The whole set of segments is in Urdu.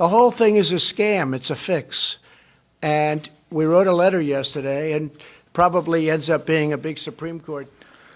The whole thing is a scam. It's a fix. And we wrote a letter yesterday and probably ends up being a big Supreme Court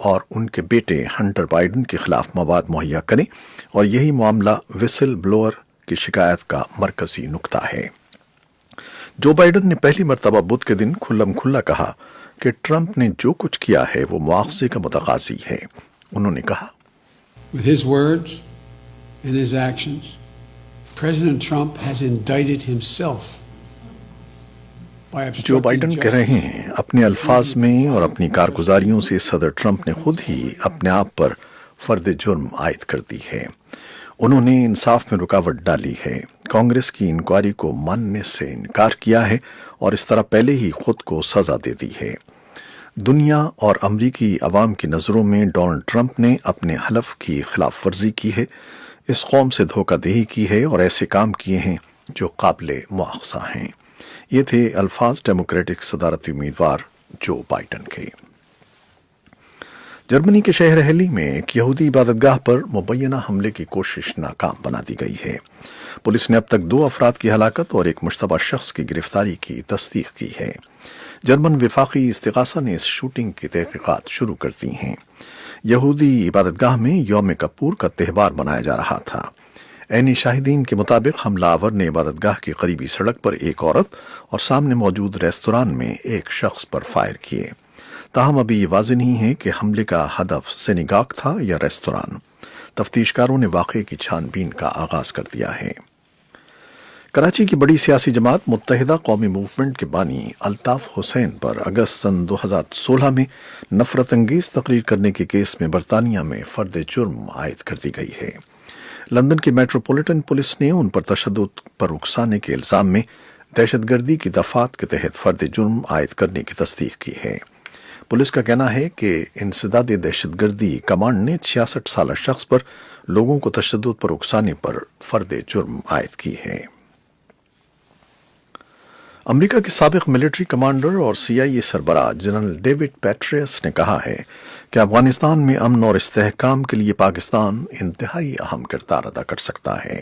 اور ان کے بیٹے ہنٹر بائیڈن کے خلاف مواد مہیا کریں، اور یہی معاملہ وسل بلوئر کی شکایت کا مرکزی نقطہ ہے۔ جو بائیڈن نے پہلی مرتبہ بدھ کے دن کھلم کھلا کہا کہ ٹرمپ نے جو کچھ کیا ہے وہ مواخذے کا متقاضی ہے۔ انہوں نے کہا، With his words and his actions, President Trump has indicted himself by جو obstructing بائیڈن کہہ رہے ہیں اپنے الفاظ میں اور اپنی کارگزاریوں سے صدر ٹرمپ نے خود ہی اپنے آپ پر فرد جرم عائد کر دی ہے۔ انہوں نے انصاف میں رکاوٹ ڈالی ہے، کانگریس کی انکوائری کو ماننے سے انکار کیا ہے اور اس طرح پہلے ہی خود کو سزا دے دی ہے۔ دنیا اور امریکی عوام کی نظروں میں ڈونلڈ ٹرمپ نے اپنے حلف کی خلاف ورزی کی ہے، اس قوم سے دھوکہ دہی کی ہے اور ایسے کام کیے ہیں جو قابل مواخذہ ہیں۔ یہ تھے الفاظ ڈیموکریٹک صدارتی امیدوار جو بائیڈن کے۔ جرمنی کے شہر ہیلی میں ایک یہودی عبادت گاہ پر مبینہ حملے کی کوشش ناکام بنا دی گئی ہے۔ پولیس نے اب تک 2 افراد کی ہلاکت اور ایک مشتبہ شخص کی گرفتاری کی تصدیق کی ہے۔ جرمن وفاقی استغاثہ نے اس شوٹنگ کی تحقیقات شروع کر دی ہیں۔ یہودی عبادت گاہ میں یوم کپور کا تہوار منایا جا رہا تھا۔ عینی شاہدین کے مطابق حملہ آور نے عبادت گاہ کی قریبی سڑک پر ایک عورت اور سامنے موجود ریستوران میں ایک شخص پر فائر کیے۔ تاہم ابھی یہ واضح نہیں ہے کہ حملے کا ہدف سینیگاگ تھا یا ریستوران۔ تفتیش کاروں نے واقعے کی چھان بین کا آغاز کر دیا ہے۔ کراچی کی بڑی سیاسی جماعت متحدہ قومی موومنٹ کے بانی الطاف حسین پر اگست سن 2016 میں نفرت انگیز تقریر کرنے کے کیس میں برطانیہ میں فرد جرم عائد کر دی گئی ہے۔ لندن کی میٹروپولیٹن پولیس نے ان پر تشدد پر اکسانے کے الزام میں دہشت گردی کی دفعات کے تحت فرد جرم عائد کرنے کی تصدیق کی ہے۔ پولیس کا کہنا ہے کہ انسداد دہشت گردی کمانڈ نے 66 سالہ شخص پر لوگوں کو تشدد پر اکسانے پر فرد جرم عائد کی ہے۔ امریکہ کے سابق ملٹری کمانڈر اور CIA سربراہ جنرل ڈیوڈ پیٹریس نے کہا ہے کہ افغانستان میں امن اور استحکام کے لیے پاکستان انتہائی اہم کردار ادا کر سکتا ہے۔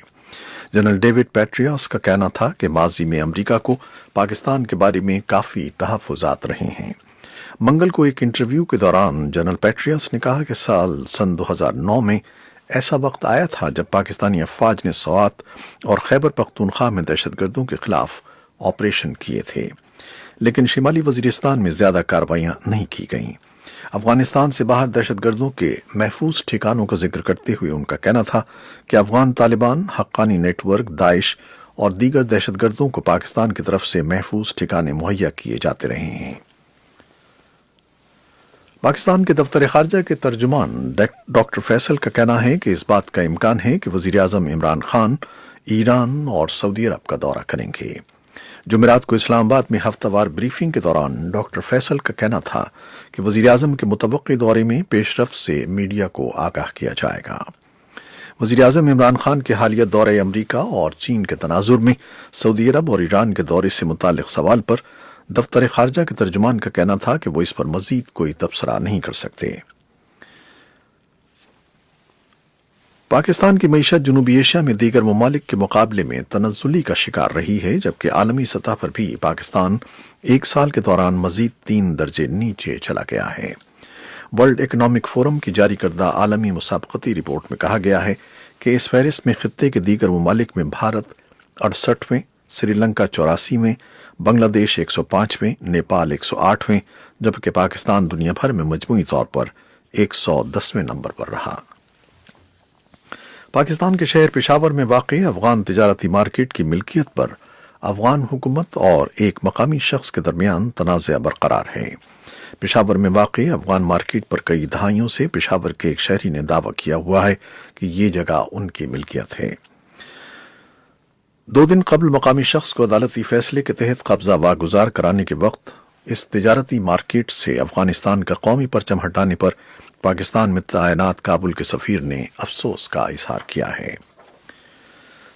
جنرل ڈیوڈ پیٹریس کا کہنا تھا کہ ماضی میں امریکہ کو پاکستان کے بارے میں کافی تحفظات رہے ہیں۔ منگل کو ایک انٹرویو کے دوران جنرل پیٹریس نے کہا کہ سن 2009 میں ایسا وقت آیا تھا جب پاکستانی افواج نے سوات اور خیبر پختونخوا میں دہشت گردوں کے خلاف آپریشن کیے تھے، لیکن شمالی وزیرستان میں زیادہ کارروائیاں نہیں کی گئیں۔ افغانستان سے باہر دہشت گردوں کے محفوظ ٹھکانوں کا ذکر کرتے ہوئے ان کا کہنا تھا کہ افغان طالبان، حقانی نیٹ ورک، داعش اور دیگر دہشت گردوں کو پاکستان کی طرف سے محفوظ ٹھکانے مہیا کیے جاتے رہے ہیں۔ پاکستان کے دفتر خارجہ کے ترجمان ڈاکٹر فیصل کا کہنا ہے کہ اس بات کا امکان ہے کہ وزیراعظم عمران خان ایران اور سعودی عرب کا دورہ کریں گے۔ جمعرات کو اسلام آباد میں ہفتہ وار بریفنگ کے دوران ڈاکٹر فیصل کا کہنا تھا کہ وزیراعظم کے متوقع دورے میں پیش رفت سے میڈیا کو آگاہ کیا جائے گا۔ وزیراعظم عمران خان کے حالیہ دورہ امریکہ اور چین کے تناظر میں سعودی عرب اور ایران کے دورے سے متعلق سوال پر دفتر خارجہ کے ترجمان کا کہنا تھا کہ وہ اس پر مزید کوئی تبصرہ نہیں کر سکتے۔ پاکستان کی معیشت جنوبی ایشیا میں دیگر ممالک کے مقابلے میں تنزلی کا شکار رہی ہے، جبکہ عالمی سطح پر بھی پاکستان ایک سال کے دوران مزید 3 درجے نیچے چلا گیا ہے۔ ورلڈ اکنامک فورم کی جاری کردہ عالمی مسابقتی رپورٹ میں کہا گیا ہے کہ اس فہرست میں خطے کے دیگر ممالک میں بھارت 68ویں، سری لنکا 84ویں، بنگلہ دیش 105ویں، نیپال 108ویں، جبکہ پاکستان دنیا بھر میں مجموعی طور پر 110ویں نمبر پر رہا۔ پاکستان کے شہر پشاور میں واقع افغان تجارتی مارکیٹ کی ملکیت پر افغان حکومت اور ایک مقامی شخص کے درمیان تنازع برقرار ہے۔ پشاور میں واقع افغان مارکیٹ پر کئی دہائیوں سے پشاور کے ایک شہری نے دعویٰ کیا ہوا ہے کہ یہ جگہ ان کی ملکیت ہے۔ 2 دن قبل مقامی شخص کو عدالتی فیصلے کے تحت قبضہ واگزار کرانے کے وقت اس تجارتی مارکیٹ سے افغانستان کا قومی پرچم ہٹانے پر پاکستان میں تعینات کابل کے سفیر نے افسوس کا اظہار کیا ہے۔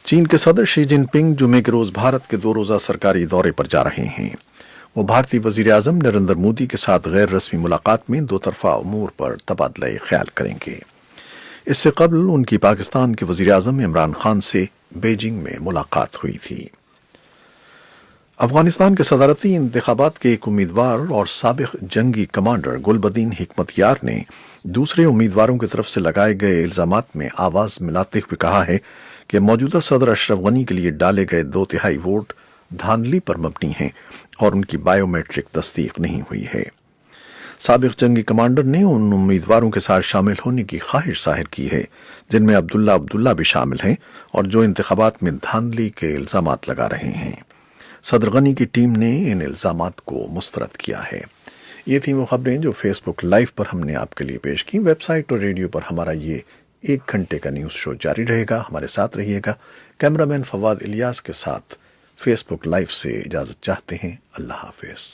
چین کے صدر شی جن پنگ جمعے کے روز بھارت کے 2 روزہ سرکاری دورے پر جا رہے ہیں۔ وہ بھارتی وزیر اعظم نریندر مودی کے ساتھ غیر رسمی ملاقات میں 2 طرفہ امور پر تبادلہ خیال کریں گے۔ اس سے قبل ان کی پاکستان کے وزیر اعظم عمران خان سے بیجنگ میں ملاقات ہوئی تھی۔ افغانستان کے صدارتی انتخابات کے ایک امیدوار اور سابق جنگی کمانڈر گلبدین حکمت یار نے دوسرے امیدواروں کی طرف سے لگائے گئے الزامات میں آواز ملاتے ہوئے کہا ہے کہ موجودہ صدر اشرف غنی کے لیے ڈالے گئے 2/3 ووٹ دھاندلی پر مبنی ہیں اور ان کی بائیو میٹرک تصدیق نہیں ہوئی ہے۔ سابق جنگی کمانڈر نے ان امیدواروں کے ساتھ شامل ہونے کی خواہش ظاہر کی ہے جن میں عبداللہ بھی شامل ہیں اور جو انتخابات میں دھاندلی کے الزامات لگا رہے ہیں۔ صدر غنی کی ٹیم نے ان الزامات کو مسترد کیا ہے۔ یہ تھیں وہ خبریں جو فیس بک لائیو پر ہم نے آپ کے لیے پیش کی۔ ویب سائٹ اور ریڈیو پر ہمارا یہ 1 گھنٹے کا نیوز شو جاری رہے گا، ہمارے ساتھ رہیے گا۔ کیمرامین فواد الیاس کے ساتھ فیس بک لائیو سے اجازت چاہتے ہیں۔ اللہ حافظ۔